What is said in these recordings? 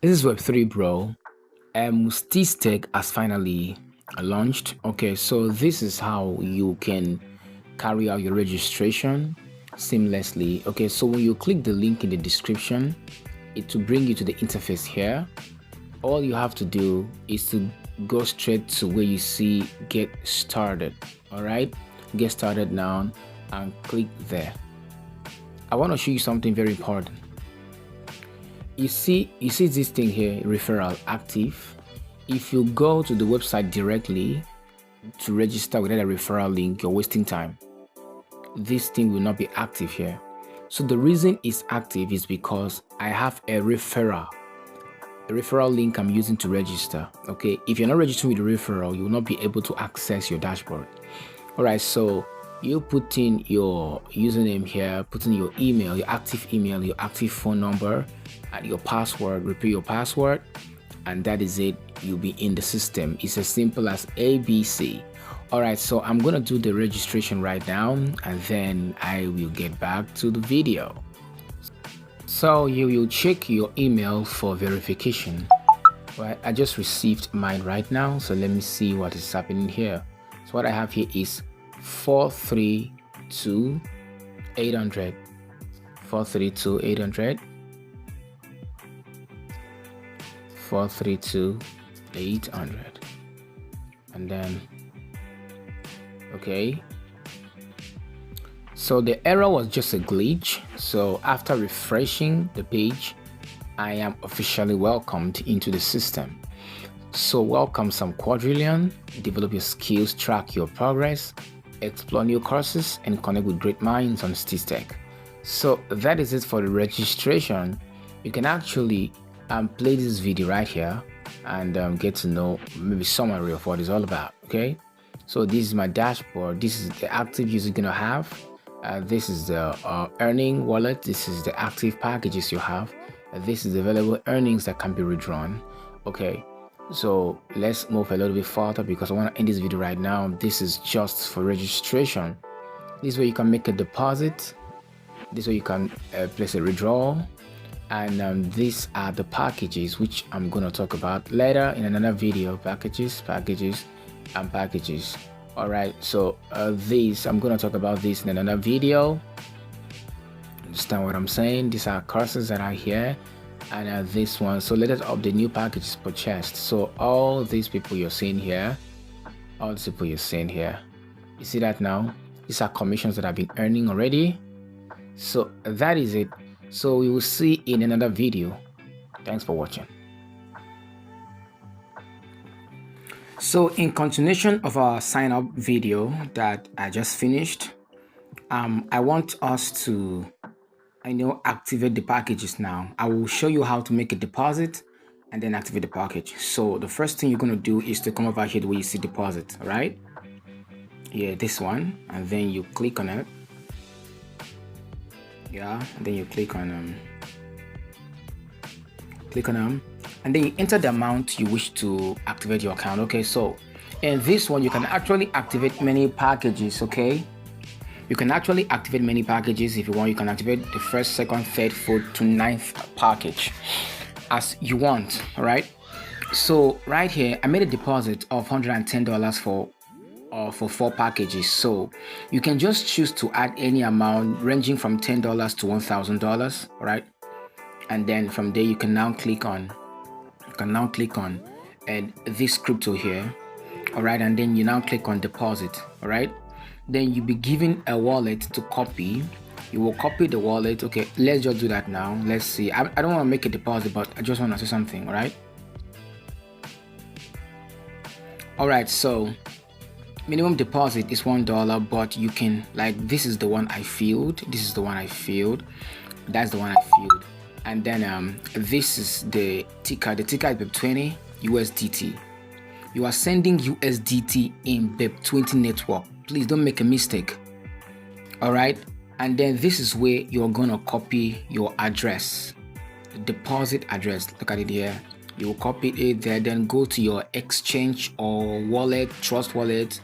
This is Web3, bro. SteezeTech has finally launched. Okay, so this is how you can carry out your registration seamlessly. Okay, so when you click the link in the description, it will bring you to the interface here. All you have to do is to go straight to where you see get started. All right, get started now and click there. I want to show you something very important. You see this thing here, referral active. If you go to the website directly to register without a referral link, you're wasting time. This thing will not be active here. So the reason it's active is because I have a referral link I'm using to register. Okay, if you're not registering with the referral, you will not be able to access your dashboard. All right, so you put in your username here, put in your email, your active email, your active phone number, and your password. Repeat your password, and that is it. You'll be in the system. It's as simple as ABC. All right, so I'm gonna do the registration right now, and then I will get back to the video. So you will check your email for verification. Right, I just received mine right now, so let me see what is happening here. So what I have here is 432-800, 432-800, 432-800, and then okay. So the error was just a glitch. So after refreshing the page, I am officially welcomed into the system. So welcome some quadrillion, develop your skills, track your progress, explore new courses, and connect with great minds on SteezeTech. So that is it for the registration. You can actually play this video right here and get to know maybe summary of what it's all about. Okay, so this is my dashboard. This is the active user gonna have. This is the earning wallet. This is the active packages you have. This is the available earnings that can be redrawn. Okay, so let's move a little bit further because I want to end this video right now. This is just for registration. This way you can make a deposit. This way you can place a withdrawal. And these are the packages which I'm going to talk about later in another video. Packages, and packages. All right, so I'm going to talk about this in another video. Understand what I'm saying? These are courses that are here, and this one. So let us up the new packages purchased. So all these people you're seeing here, you see that now? These are commissions that I've been earning already. So that is it. So we will see in another video. Thanks for watching. So in continuation of our sign up video that I just finished, I want us to activate the packages now. I will show you how to make a deposit and then activate the package. So the first thing you're going to do is to come over here where you see deposit. All right, yeah, this one, and then you click on it. Yeah, and then you click on and then you enter the amount you wish to activate your account. Okay, so in this one you can actually activate many packages. Okay, you can actually activate many packages if you want. You can activate the first, second, third, fourth to ninth package as you want. All right, so right here I made a deposit of $110 for 4 packages. So you can just choose to add any amount ranging from $10 to $1,000. All right, and then from there you can now click on and this crypto here. All right, and then you now click on deposit. All right, then you'll be given a wallet to copy. You will copy the wallet. Okay, let's just do that now. Let's see. I don't want to make a deposit, but I just want to say something. All right, so minimum deposit is $1, but you can, like, this is the one I filled, that's the one I filled, and then this is the ticker. The ticker is BEP20 USDT. You are sending USDT in BEP20 network. Please don't make a mistake. All right, and then this is where you're gonna copy your address, the deposit address. Look at it here. You will copy it there, then go to your exchange or wallet, trust wallet,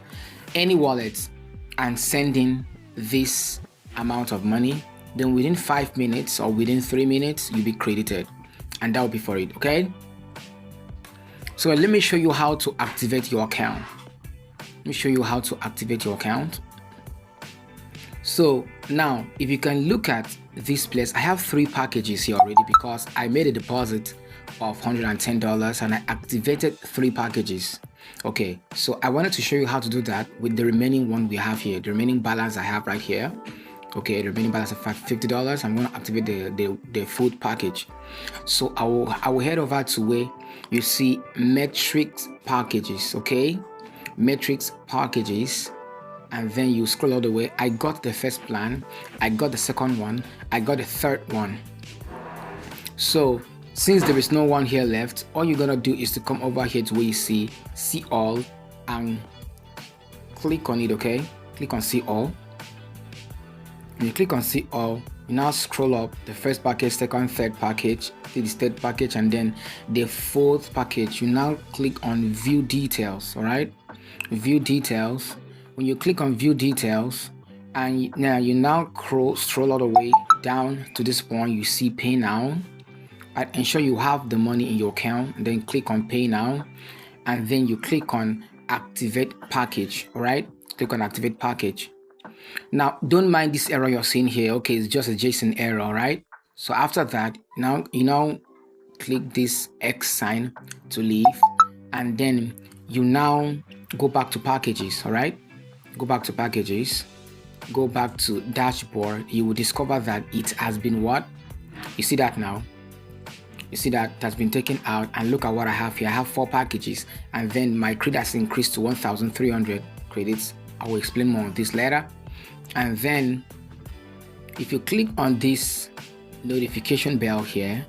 any wallet, and send in this amount of money. Then within 5 minutes or within 3 minutes, you'll be credited. and that will be for it. Okay, so let me show you how to activate your account. So now, if you can look at this place, I have 3 packages here already because I made a deposit of $110 and I activated 3 packages. Okay, so I wanted to show you how to do that with the remaining one we have here, the remaining balance I have right here. Okay, the remaining balance of $50. I'm going to activate the food package. So I will head over to where you see metrics packages. Okay, metrics packages, and then you scroll all the way. I got the first plan, I got the second one, I got the third one. So since there is no one here left, all you're gonna do is to come over here to where you see all and click on it. Okay, click on see all. When you click on see all, you now scroll up the first package, second, third package, the third package, and then the fourth package. You now click on view details. All right, view details. When you click on view details, and now you stroll all the way down to this point, you see pay now. Ensure you have the money in your account, and then click on pay now, and then you click on activate package. All right, click on activate package. Now don't mind this error you're seeing here. Okay, it's just a JSON error. Right, so after that, now you click this X sign to leave, and then you now go back to packages. All right, go back to packages, go back to dashboard. You will discover that it has been what? You see that now? You see that it has been taken out, and look at what I have here. I have 4 packages, and then my credit has increased to 1,300 credits. I will explain more on this later. And then if you click on this notification bell here,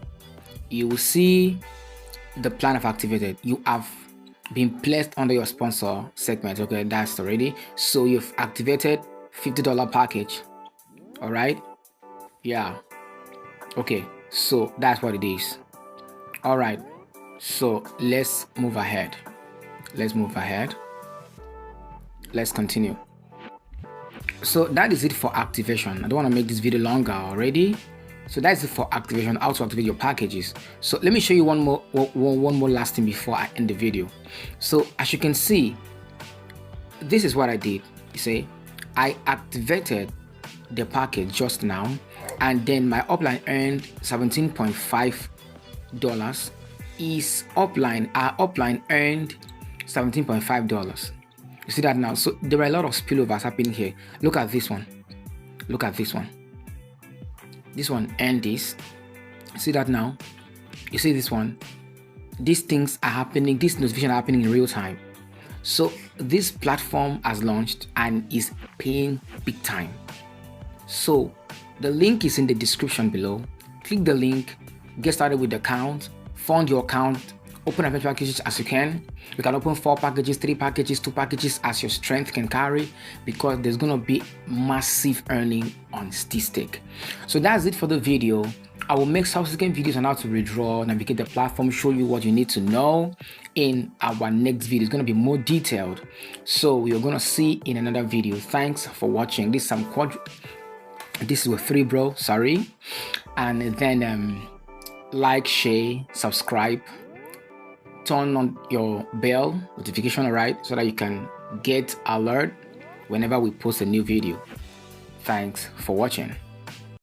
you will see the plan I've activated. You have been placed under your sponsor segment. Okay, that's already. So you've activated $50 package. All right, yeah, okay, so that's what it is. All right, so let's move ahead. Let's continue. So that is it for activation. I don't want to make this video longer already. So that's it for activation, how to activate your packages. So let me show you one more last thing before I end the video. So as you can see, this is what I did. You see, I activated the package just now, and then my upline earned $17.5. Our upline earned $17.5. You see that now? So there are a lot of spillovers happening here. Look at this one. This one earned this. See that now? You see this one? These things are happening, these notifications are happening in real time. So this platform has launched and is paying big time. So the link is in the description below. Click the link, get started with the account, fund your account, open as many packages as you can. You can open 4 packages, 3 packages, 2 packages as your strength can carry, because there's gonna be massive earning on SteezeTech. So that's it for the video. I will make subsequent videos on how to withdraw, navigate the platform, show you what you need to know in our next video. It's going to be more detailed. So you're going to see in another video. Thanks for watching. This is with 3 bro, sorry. And then like, share, subscribe, turn on your bell notification, alright, so that you can get alert whenever we post a new video. Thanks for watching.